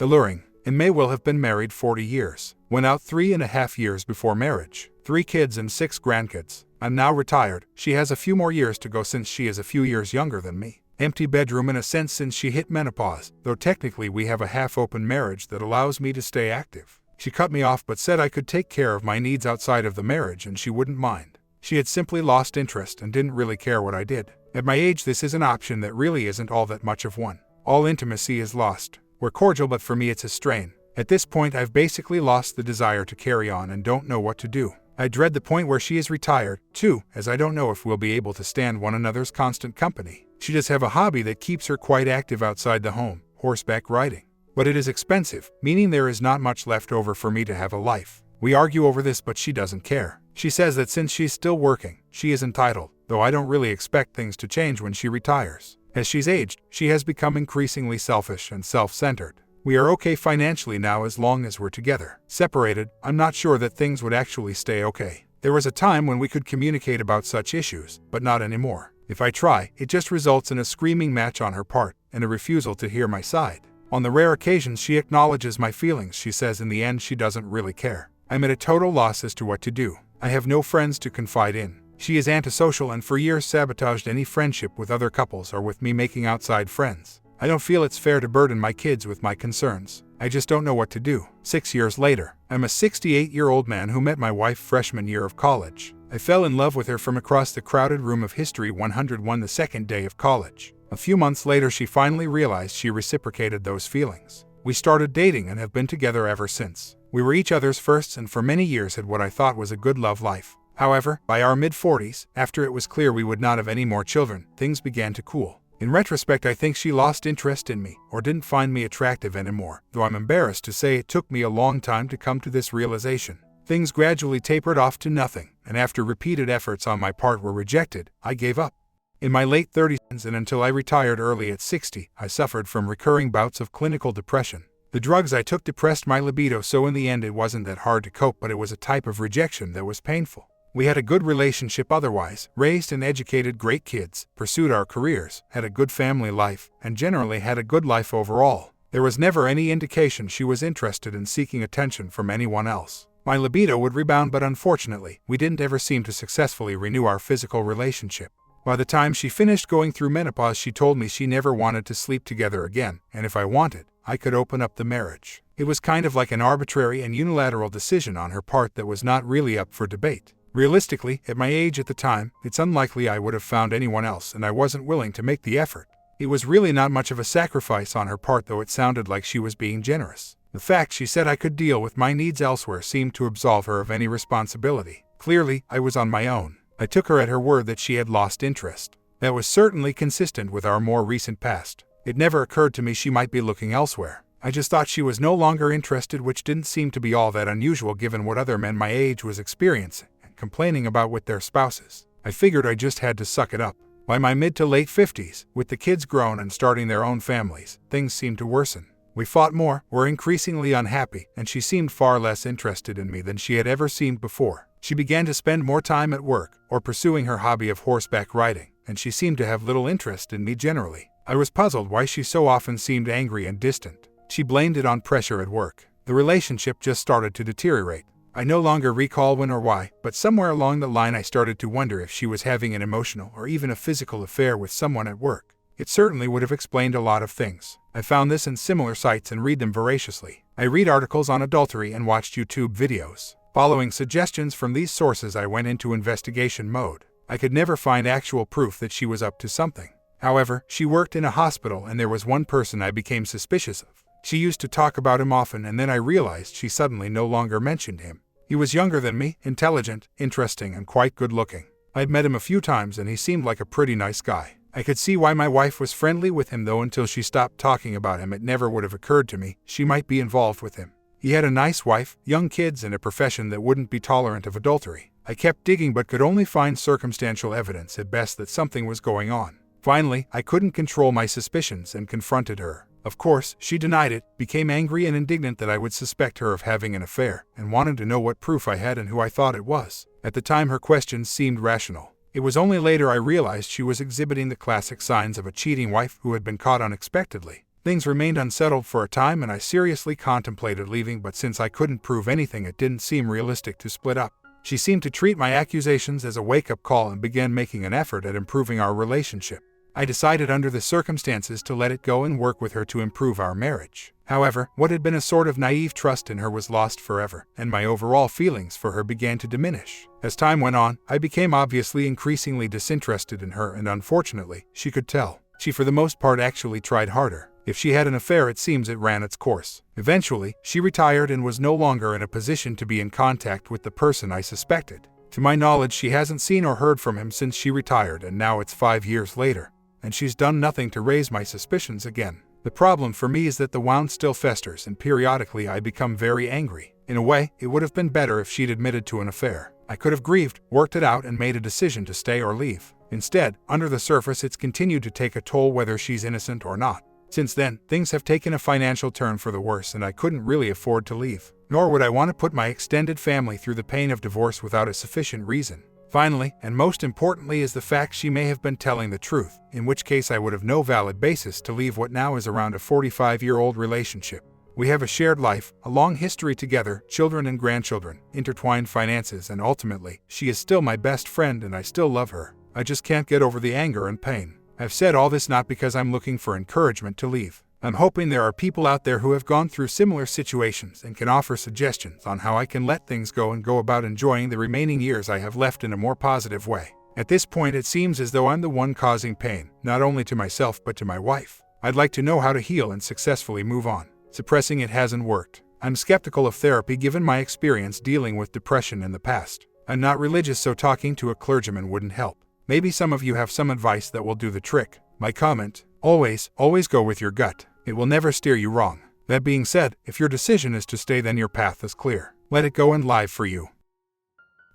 Alluring. In May we'll have been married 40 years. Went out 3.5 years before marriage. 3 kids and 6 grandkids. I'm now retired. She has a few more years to go since she is a few years younger than me. Empty bedroom in a sense since she hit menopause, though technically we have a half-open marriage that allows me to stay active. She cut me off but said I could take care of my needs outside of the marriage and she wouldn't mind. She had simply lost interest and didn't really care what I did. At my age this is an option that really isn't all that much of one. All intimacy is lost. We're cordial but for me it's a strain. At this point I've basically lost the desire to carry on and don't know what to do. I dread the point where she is retired, too, as I don't know if we'll be able to stand one another's constant company. She does have a hobby that keeps her quite active outside the home, horseback riding. But it is expensive, meaning there is not much left over for me to have a life. We argue over this but she doesn't care. She says that since she's still working, she is entitled, though I don't really expect things to change when she retires. As she's aged, she has become increasingly selfish and self-centered. We are okay financially now as long as we're together. Separated, I'm not sure that things would actually stay okay. There was a time when we could communicate about such issues, but not anymore. If I try, it just results in a screaming match on her part and a refusal to hear my side. On the rare occasions she acknowledges my feelings, she says in the end she doesn't really care. I'm at a total loss as to what to do. I have no friends to confide in. She is antisocial and for years sabotaged any friendship with other couples or with me making outside friends. I don't feel it's fair to burden my kids with my concerns. I just don't know what to do. 6 years later, I'm a 68-year-old man who met my wife freshman year of college. I fell in love with her from across the crowded room of History 101 the second day of college. A few months later she finally realized she reciprocated those feelings. We started dating and have been together ever since. We were each other's firsts and for many years had what I thought was a good love life. However, by our mid-40s, after it was clear we would not have any more children, things began to cool. In retrospect, I think she lost interest in me, or didn't find me attractive anymore, though I'm embarrassed to say it took me a long time to come to this realization. Things gradually tapered off to nothing, and after repeated efforts on my part were rejected, I gave up. In my late 30s and until I retired early at 60, I suffered from recurring bouts of clinical depression. The drugs I took depressed my libido, so in the end it wasn't that hard to cope, but it was a type of rejection that was painful. We had a good relationship otherwise, raised and educated great kids, pursued our careers, had a good family life, and generally had a good life overall. There was never any indication she was interested in seeking attention from anyone else. My libido would rebound, but unfortunately, we didn't ever seem to successfully renew our physical relationship. By the time she finished going through menopause, she told me she never wanted to sleep together again, and if I wanted, I could open up the marriage. It was kind of like an arbitrary and unilateral decision on her part that was not really up for debate. Realistically, at my age at the time, it's unlikely I would have found anyone else, and I wasn't willing to make the effort. It was really not much of a sacrifice on her part, though it sounded like she was being generous. The fact she said I could deal with my needs elsewhere seemed to absolve her of any responsibility. Clearly, I was on my own. I took her at her word that she had lost interest. That was certainly consistent with our more recent past. It never occurred to me she might be looking elsewhere. I just thought she was no longer interested, which didn't seem to be all that unusual given what other men my age was experiencing and complaining about with their spouses. I figured I just had to suck it up. By my mid to late 50s, with the kids grown and starting their own families, things seemed to worsen. We fought more, were increasingly unhappy, and she seemed far less interested in me than she had ever seemed before. She began to spend more time at work, or pursuing her hobby of horseback riding, and she seemed to have little interest in me generally. I was puzzled why she so often seemed angry and distant. She blamed it on pressure at work. The relationship just started to deteriorate. I no longer recall when or why, but somewhere along the line I started to wonder if she was having an emotional or even a physical affair with someone at work. It certainly would have explained a lot of things. I found this in similar sites and read them voraciously. I read articles on adultery and watched YouTube videos. Following suggestions from these sources, I went into investigation mode. I could never find actual proof that she was up to something. However, she worked in a hospital and there was one person I became suspicious of. She used to talk about him often, and then I realized she suddenly no longer mentioned him. He was younger than me, intelligent, interesting, and quite good looking. I'd met him a few times and he seemed like a pretty nice guy. I could see why my wife was friendly with him, though until she stopped talking about him it never would have occurred to me she might be involved with him. He had a nice wife, young kids, and a profession that wouldn't be tolerant of adultery. I kept digging but could only find circumstantial evidence at best that something was going on. Finally, I couldn't control my suspicions and confronted her. Of course, she denied it, became angry and indignant that I would suspect her of having an affair, and wanted to know what proof I had and who I thought it was. At the time her questions seemed rational. It was only later I realized she was exhibiting the classic signs of a cheating wife who had been caught unexpectedly. Things remained unsettled for a time and I seriously contemplated leaving, but since I couldn't prove anything, it didn't seem realistic to split up. She seemed to treat my accusations as a wake-up call and began making an effort at improving our relationship. I decided under the circumstances to let it go and work with her to improve our marriage. However, what had been a sort of naive trust in her was lost forever, and my overall feelings for her began to diminish. As time went on, I became obviously increasingly disinterested in her, and unfortunately, she could tell. She for the most part actually tried harder. If she had an affair, it seems it ran its course. Eventually, she retired and was no longer in a position to be in contact with the person I suspected. To my knowledge, she hasn't seen or heard from him since she retired, and now it's 5 years later, and she's done nothing to raise my suspicions again. The problem for me is that the wound still festers, and periodically I become very angry. In a way, it would have been better if she'd admitted to an affair. I could have grieved, worked it out, and made a decision to stay or leave. Instead, under the surface, it's continued to take a toll whether she's innocent or not. Since then, things have taken a financial turn for the worse, and I couldn't really afford to leave. Nor would I want to put my extended family through the pain of divorce without a sufficient reason. Finally, and most importantly, is the fact she may have been telling the truth, in which case I would have no valid basis to leave what now is around a 45-year-old relationship. We have a shared life, a long history together, children and grandchildren, intertwined finances, and ultimately, she is still my best friend and I still love her. I just can't get over the anger and pain. I've said all this not because I'm looking for encouragement to leave. I'm hoping there are people out there who have gone through similar situations and can offer suggestions on how I can let things go and go about enjoying the remaining years I have left in a more positive way. At this point, it seems as though I'm the one causing pain, not only to myself but to my wife. I'd like to know how to heal and successfully move on. Suppressing it hasn't worked. I'm skeptical of therapy given my experience dealing with depression in the past. I'm not religious, so talking to a clergyman wouldn't help. Maybe some of you have some advice that will do the trick. My comment: always go with your gut. It will never steer you wrong. That being said, if your decision is to stay, then your path is clear. Let it go and live for you.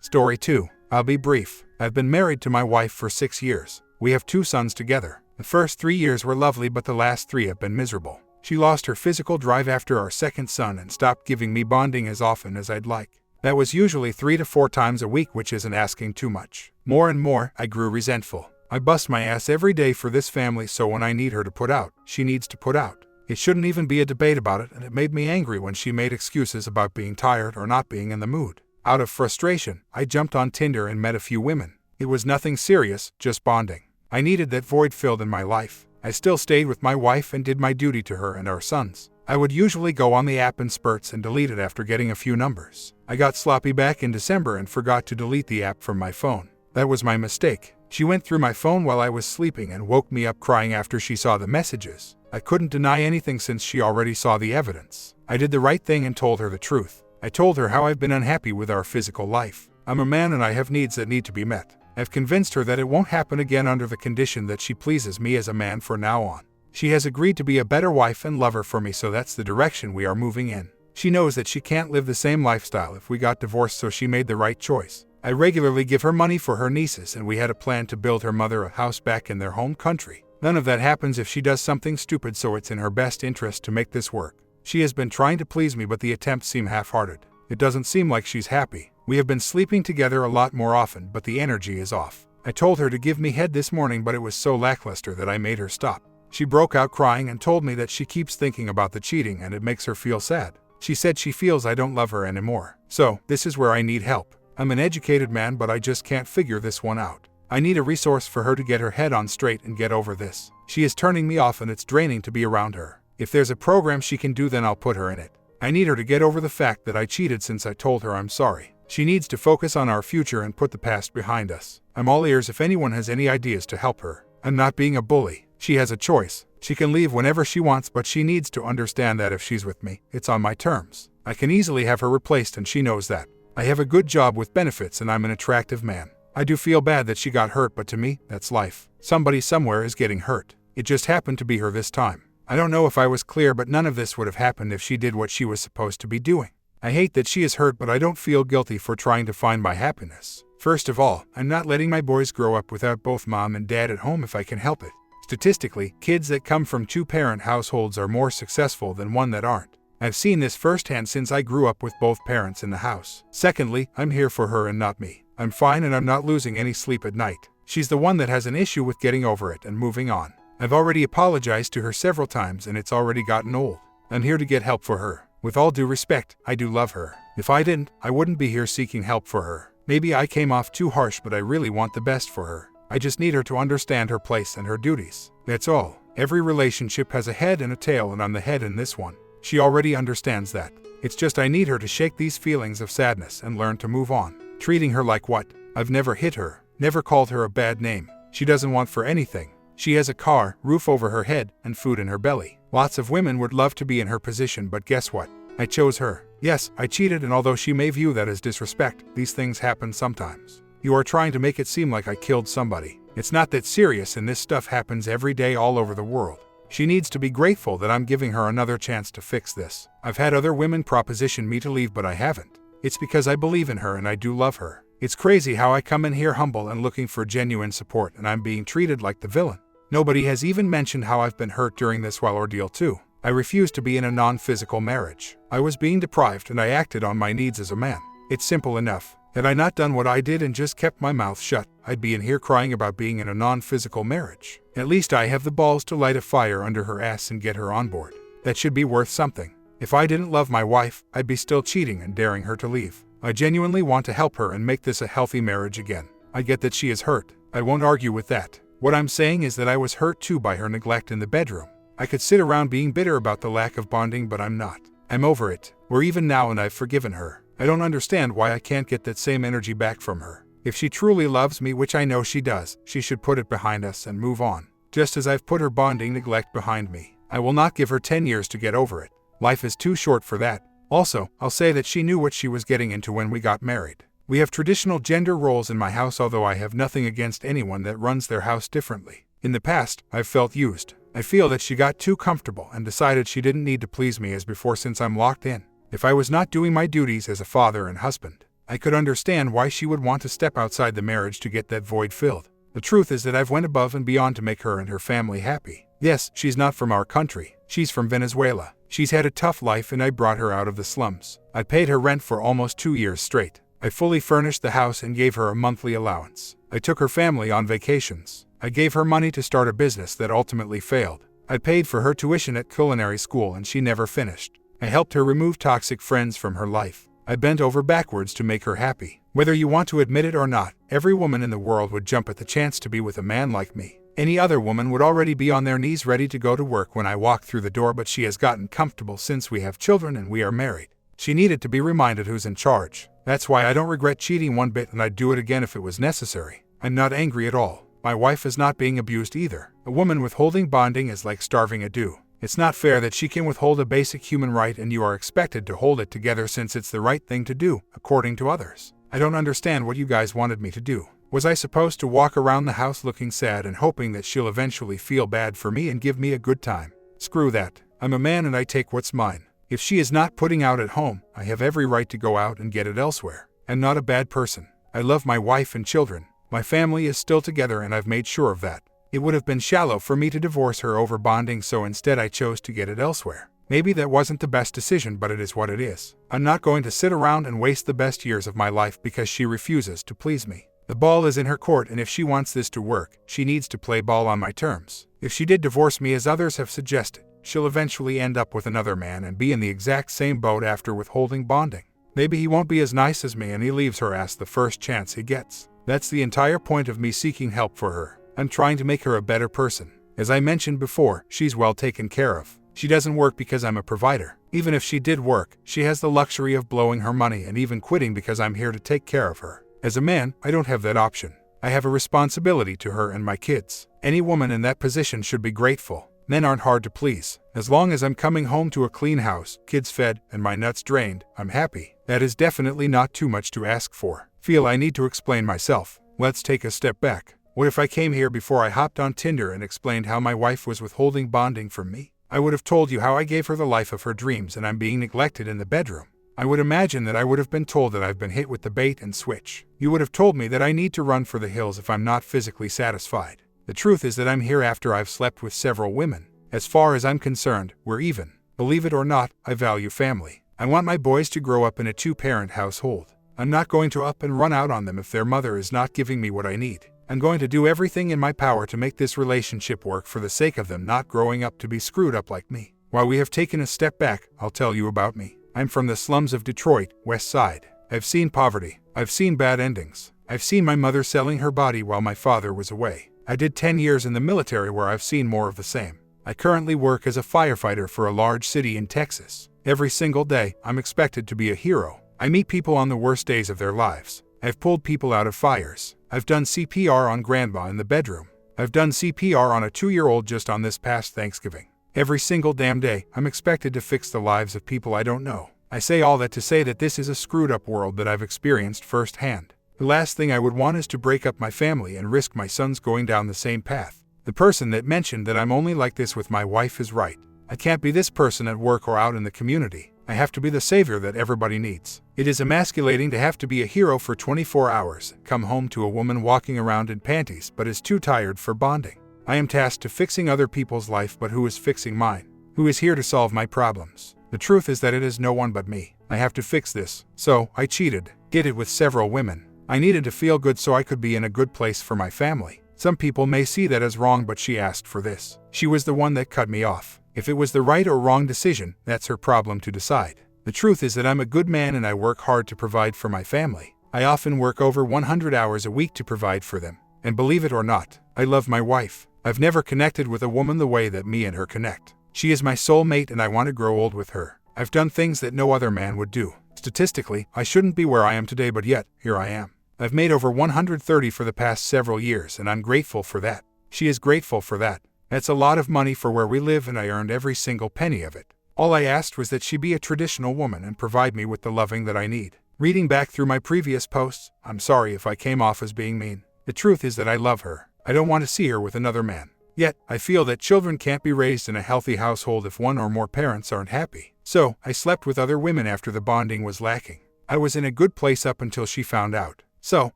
Story 2. I'll be brief. I've been married to my wife for 6 years. We have 2 sons together. The first 3 years were lovely, but the last 3 have been miserable. She lost her physical drive after our second son and stopped giving me bonding as often as I'd like. That was usually 3 to 4 times a week, which isn't asking too much. More and more, I grew resentful. I bust my ass every day for this family, so when I need her to put out, she needs to put out. It shouldn't even be a debate about it, and it made me angry when she made excuses about being tired or not being in the mood. Out of frustration, I jumped on Tinder and met a few women. It was nothing serious, just bonding. I needed that void filled in my life. I still stayed with my wife and did my duty to her and our sons. I would usually go on the app in spurts and delete it after getting a few numbers. I got sloppy back in December and forgot to delete the app from my phone. That was my mistake. She went through my phone while I was sleeping and woke me up crying after she saw the messages. I couldn't deny anything since she already saw the evidence. I did the right thing and told her the truth. I told her how I've been unhappy with our physical life. I'm a man and I have needs that need to be met. I've convinced her that it won't happen again under the condition that she pleases me as a man from now on. She has agreed to be a better wife and lover for me, so that's the direction we are moving in. She knows that she can't live the same lifestyle if we got divorced, so she made the right choice. I regularly give her money for her nieces, and we had a plan to build her mother a house back in their home country. None of that happens if she does something stupid, so it's in her best interest to make this work. She has been trying to please me, but the attempts seem half-hearted. It doesn't seem like she's happy. We have been sleeping together a lot more often, but the energy is off. I told her to give me head this morning, but it was so lackluster that I made her stop. She broke out crying and told me that she keeps thinking about the cheating and it makes her feel sad. She said she feels I don't love her anymore. So, this is where I need help. I'm an educated man, but I just can't figure this one out. I need a resource for her to get her head on straight and get over this. She is turning me off and it's draining to be around her. If there's a program she can do, then I'll put her in it. I need her to get over the fact that I cheated since I told her I'm sorry. She needs to focus on our future and put the past behind us. I'm all ears if anyone has any ideas to help her. I'm not being a bully. She has a choice. She can leave whenever she wants, but she needs to understand that if she's with me, it's on my terms. I can easily have her replaced and she knows that. I have a good job with benefits and I'm an attractive man. I do feel bad that she got hurt, but to me, that's life. Somebody somewhere is getting hurt. It just happened to be her this time. I don't know if I was clear, but none of this would have happened if she did what she was supposed to be doing. I hate that she is hurt, but I don't feel guilty for trying to find my happiness. First of all, I'm not letting my boys grow up without both mom and dad at home if I can help it. Statistically, kids that come from 2-parent households are more successful than one that aren't. I've seen this firsthand since I grew up with both parents in the house. Secondly, I'm here for her and not me. I'm fine and I'm not losing any sleep at night. She's the one that has an issue with getting over it and moving on. I've already apologized to her several times and it's already gotten old. I'm here to get help for her. With all due respect, I do love her. If I didn't, I wouldn't be here seeking help for her. Maybe I came off too harsh, but I really want the best for her. I just need her to understand her place and her duties. That's all. Every relationship has a head and a tail, and I'm the head in this one. She already understands that. It's just I need her to shake these feelings of sadness and learn to move on. Treating her like what? I've never hit her, never called her a bad name. She doesn't want for anything. She has a car, roof over her head, and food in her belly. Lots of women would love to be in her position, but guess what? I chose her. Yes, I cheated, and although she may view that as disrespect, these things happen sometimes. You are trying to make it seem like I killed somebody. It's not that serious, and this stuff happens every day all over the world. She needs to be grateful that I'm giving her another chance to fix this. I've had other women proposition me to leave, but I haven't. It's because I believe in her and I do love her. It's crazy how I come in here humble and looking for genuine support, and I'm being treated like the villain. Nobody has even mentioned how I've been hurt during this whole ordeal too. I refused to be in a non-physical marriage. I was being deprived and I acted on my needs as a man. It's simple enough. Had I not done what I did and just kept my mouth shut, I'd be in here crying about being in a non-physical marriage. At least I have the balls to light a fire under her ass and get her on board. That should be worth something. If I didn't love my wife, I'd be still cheating and daring her to leave. I genuinely want to help her and make this a healthy marriage again. I get that she is hurt. I won't argue with that. What I'm saying is that I was hurt too by her neglect in the bedroom. I could sit around being bitter about the lack of bonding, but I'm not. I'm over it. We're even now and I've forgiven her. I don't understand why I can't get that same energy back from her. If she truly loves me, which I know she does, she should put it behind us and move on. Just as I've put her bonding neglect behind me. I will not give her 10 years to get over it. Life is too short for that. Also, I'll say that she knew what she was getting into when we got married. We have traditional gender roles in my house, although I have nothing against anyone that runs their house differently. In the past, I've felt used. I feel that she got too comfortable and decided she didn't need to please me as before since I'm locked in. If I was not doing my duties as a father and husband, I could understand why she would want to step outside the marriage to get that void filled. The truth is that I've went above and beyond to make her and her family happy. Yes, she's not from our country. She's from Venezuela. She's had a tough life and I brought her out of the slums. I paid her rent for almost 2 years straight. I fully furnished the house and gave her a monthly allowance. I took her family on vacations. I gave her money to start a business that ultimately failed. I paid for her tuition at culinary school and she never finished. I helped her remove toxic friends from her life. I bent over backwards to make her happy. Whether you want to admit it or not, every woman in the world would jump at the chance to be with a man like me. Any other woman would already be on their knees ready to go to work when I walked through the door, but she has gotten comfortable since we have children and we are married. She needed to be reminded who's in charge. That's why I don't regret cheating one bit and I'd do it again if it was necessary. I'm not angry at all. My wife is not being abused either. A woman withholding bonding is like starving a Jew. It's not fair that she can withhold a basic human right and you are expected to hold it together since it's the right thing to do, according to others. I don't understand what you guys wanted me to do. Was I supposed to walk around the house looking sad and hoping that she'll eventually feel bad for me and give me a good time? Screw that. I'm a man and I take what's mine. If she is not putting out at home, I have every right to go out and get it elsewhere. I'm not a bad person. I love my wife and children. My family is still together and I've made sure of that. It would have been shallow for me to divorce her over bonding, so instead I chose to get it elsewhere. Maybe that wasn't the best decision, but it is what it is. I'm not going to sit around and waste the best years of my life because she refuses to please me. The ball is in her court, and if she wants this to work, she needs to play ball on my terms. If she did divorce me as others have suggested, she'll eventually end up with another man and be in the exact same boat after withholding bonding. Maybe he won't be as nice as me and he leaves her ass the first chance he gets. That's the entire point of me seeking help for her. I'm trying to make her a better person. As I mentioned before, she's well taken care of. She doesn't work because I'm a provider. Even if she did work, she has the luxury of blowing her money and even quitting because I'm here to take care of her. As a man, I don't have that option. I have a responsibility to her and my kids. Any woman in that position should be grateful. Men aren't hard to please. As long as I'm coming home to a clean house, kids fed, and my nuts drained, I'm happy. That is definitely not too much to ask for. Feel I need to explain myself. Let's take a step back. What if I came here before I hopped on Tinder and explained how my wife was withholding bonding from me? I would have told you how I gave her the life of her dreams and I'm being neglected in the bedroom. I would imagine that I would have been told that I've been hit with the bait and switch. You would have told me that I need to run for the hills if I'm not physically satisfied. The truth is that I'm here after I've slept with several women. As far as I'm concerned, we're even. Believe it or not, I value family. I want my boys to grow up in a 2-parent household. I'm not going to up and run out on them if their mother is not giving me what I need. I'm going to do everything in my power to make this relationship work for the sake of them not growing up to be screwed up like me. While we have taken a step back, I'll tell you about me. I'm from the slums of Detroit, West Side. I've seen poverty. I've seen bad endings. I've seen my mother selling her body while my father was away. I did 10 years in the military where I've seen more of the same. I currently work as a firefighter for a large city in Texas. Every single day, I'm expected to be a hero. I meet people on the worst days of their lives. I've pulled people out of fires. I've done CPR on grandma in the bedroom. I've done CPR on a 2-year-old just on this past Thanksgiving. Every single damn day, I'm expected to fix the lives of people I don't know. I say all that to say that this is a screwed up world that I've experienced firsthand. The last thing I would want is to break up my family and risk my sons going down the same path. The person that mentioned that I'm only like this with my wife is right. I can't be this person at work or out in the community. I have to be the savior that everybody needs. It is emasculating to have to be a hero for 24 hours, come home to a woman walking around in panties but is too tired for bonding. I am tasked to fixing other people's life, but who is fixing mine? Who is here to solve my problems? The truth is that it is no one but me. I have to fix this. So, I cheated. Did it with several women. I needed to feel good so I could be in a good place for my family. Some people may see that as wrong, but she asked for this. She was the one that cut me off. If it was the right or wrong decision, that's her problem to decide. The truth is that I'm a good man and I work hard to provide for my family. I often work over 100 hours a week to provide for them. And believe it or not, I love my wife. I've never connected with a woman the way that me and her connect. She is my soulmate and I want to grow old with her. I've done things that no other man would do. Statistically, I shouldn't be where I am today, but yet, here I am. I've made over 130 for the past several years and I'm grateful for that. She is grateful for that. That's a lot of money for where we live and I earned every single penny of it. All I asked was that she be a traditional woman and provide me with the loving that I need. Reading back through my previous posts, I'm sorry if I came off as being mean. The truth is that I love her. I don't want to see her with another man. Yet, I feel that children can't be raised in a healthy household if one or more parents aren't happy. So, I slept with other women after the bonding was lacking. I was in a good place up until she found out. So,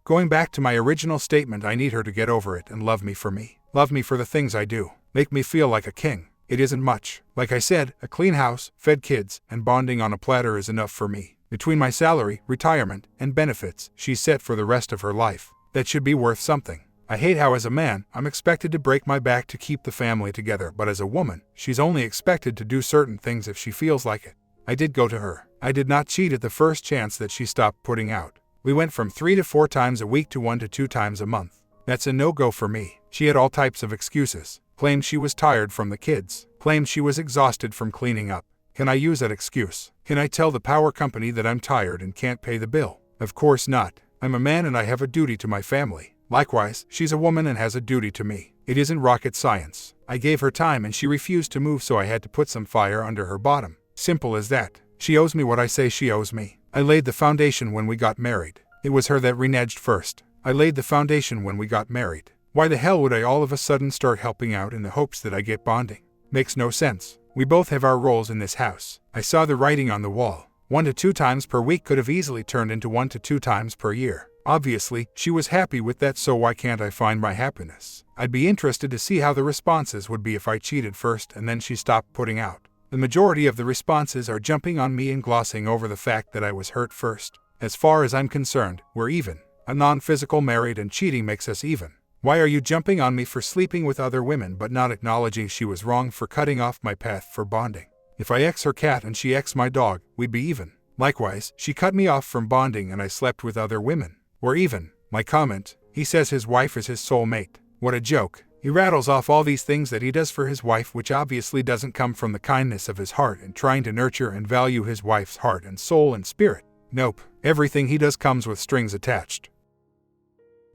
going back to my original statement, I need her to get over it and love me for me. Love me for the things I do. Make me feel like a king. It isn't much. Like I said, a clean house, fed kids, and bonding on a platter is enough for me. Between my salary, retirement, and benefits, she's set for the rest of her life. That should be worth something. I hate how as a man, I'm expected to break my back to keep the family together, but as a woman, she's only expected to do certain things if she feels like it. I did go to her. I did not cheat at the first chance that she stopped putting out. We went from 3 to 4 times a week to 1 to 2 times a month. That's a no-go for me. She had all types of excuses. Claimed she was tired from the kids. Claimed she was exhausted from cleaning up. Can I use that excuse? Can I tell the power company that I'm tired and can't pay the bill? Of course not. I'm a man and I have a duty to my family. Likewise, she's a woman and has a duty to me. It isn't rocket science. I gave her time and she refused to move, so I had to put some fire under her bottom. Simple as that. She owes me what I say she owes me. I laid the foundation when we got married. It was her that reneged first. I laid the foundation when we got married. Why the hell would I all of a sudden start helping out in the hopes that I get bonding? Makes no sense. We both have our roles in this house. I saw the writing on the wall. 1 to 2 times per week could have easily turned into 1 to 2 times per year. Obviously, she was happy with that, so why can't I find my happiness? I'd be interested to see how the responses would be if I cheated first and then she stopped putting out. The majority of the responses are jumping on me and glossing over the fact that I was hurt first. As far as I'm concerned, we're even. A non-physical married and cheating makes us even. Why are you jumping on me for sleeping with other women but not acknowledging she was wrong for cutting off my path for bonding? If I X her cat and she X my dog, we'd be even. Likewise, she cut me off from bonding and I slept with other women. We're even. My comment, he says his wife is his soulmate. What a joke. He rattles off all these things that he does for his wife, which obviously doesn't come from the kindness of his heart and trying to nurture and value his wife's heart and soul and spirit. Nope. Everything he does comes with strings attached.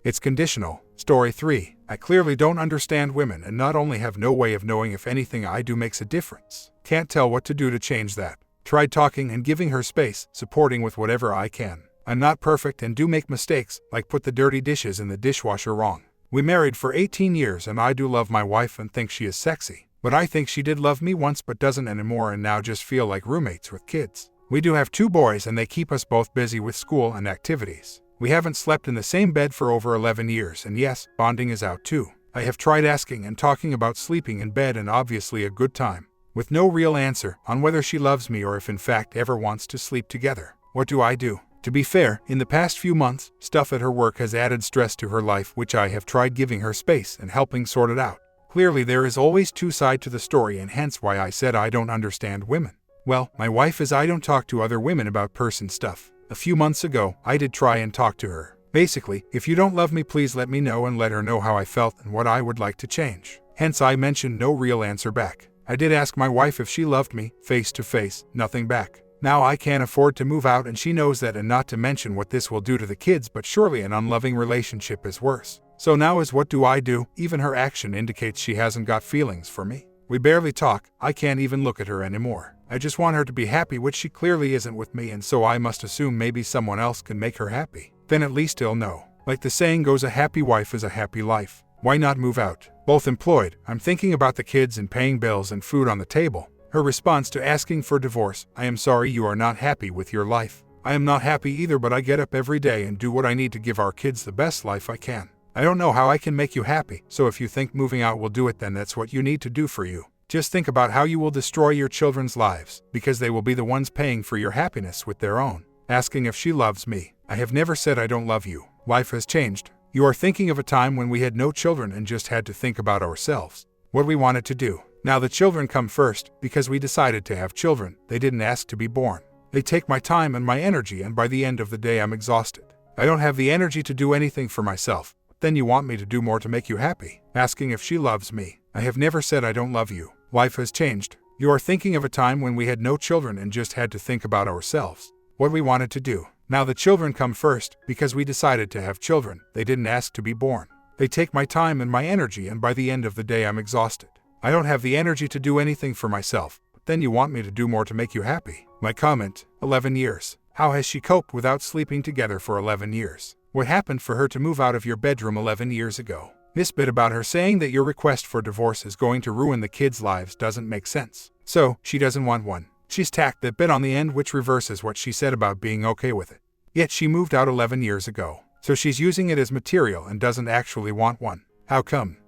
It's conditional. Story 3. I clearly don't understand women and not only have no way of knowing if anything I do makes a difference. Can't tell what to do to change that. Tried talking and giving her space, supporting with whatever I can. I'm not perfect and do make mistakes, like put the dirty dishes in the dishwasher wrong. We married for 18 years and I do love my wife and think she is sexy. But I think she did love me once but doesn't anymore and now just feel like roommates with kids. We do have 2 boys and they keep us both busy with school and activities. We haven't slept in the same bed for over 11 years and yes, bonding is out too. I have tried asking and talking about sleeping in bed and obviously a good time, with no real answer on whether she loves me or if in fact ever wants to sleep together. What do I do? To be fair, in the past few months, stuff at her work has added stress to her life, which I have tried giving her space and helping sort it out. Clearly there is always two sides to the story, and hence why I said I don't understand women. Well, my wife is I don't talk to other women about person stuff. A few months ago, I did try and talk to her. Basically, if you don't love me, please let me know, and let her know how I felt and what I would like to change. Hence I mentioned no real answer back. I did ask my wife if she loved me, face to face, nothing back. Now I can't afford to move out and she knows that, and not to mention what this will do to the kids, but surely an unloving relationship is worse. So now is what do I do? Even her action indicates she hasn't got feelings for me. We barely talk, I can't even look at her anymore. I just want her to be happy, which she clearly isn't with me, and so I must assume maybe someone else can make her happy. Then at least he'll know. Like the saying goes, a happy wife is a happy life. Why not move out? Both employed, I'm thinking about the kids and paying bills and food on the table. Her response to asking for divorce: I am sorry you are not happy with your life. I am not happy either, but I get up every day and do what I need to give our kids the best life I can. I don't know how I can make you happy, so if you think moving out will do it, then that's what you need to do for you. Just think about how you will destroy your children's lives, because they will be the ones paying for your happiness with their own. Asking if she loves me: I have never said I don't love you. Life has changed. You are thinking of a time when we had no children and just had to think about ourselves, what we wanted to do. Now the children come first, because we decided to have children. They didn't ask to be born. They take my time and my energy, and by the end of the day I'm exhausted. I don't have the energy to do anything for myself. Then you want me to do more to make you happy. Asking if she loves me: I have never said I don't love you. Life has changed. You are thinking of a time when we had no children and just had to think about ourselves, what we wanted to do. Now the children come first, because we decided to have children. They didn't ask to be born. They take my time and my energy, and by the end of the day I'm exhausted. I don't have the energy to do anything for myself. Then you want me to do more to make you happy. My comment: 11 years. How has she coped without sleeping together for 11 years? What happened for her to move out of your bedroom 11 years ago? This bit about her saying that your request for divorce is going to ruin the kids' lives doesn't make sense. So, she doesn't want one. She's tacked that bit on the end, which reverses what she said about being okay with it. Yet she moved out 11 years ago. So she's using it as material and doesn't actually want one. How come?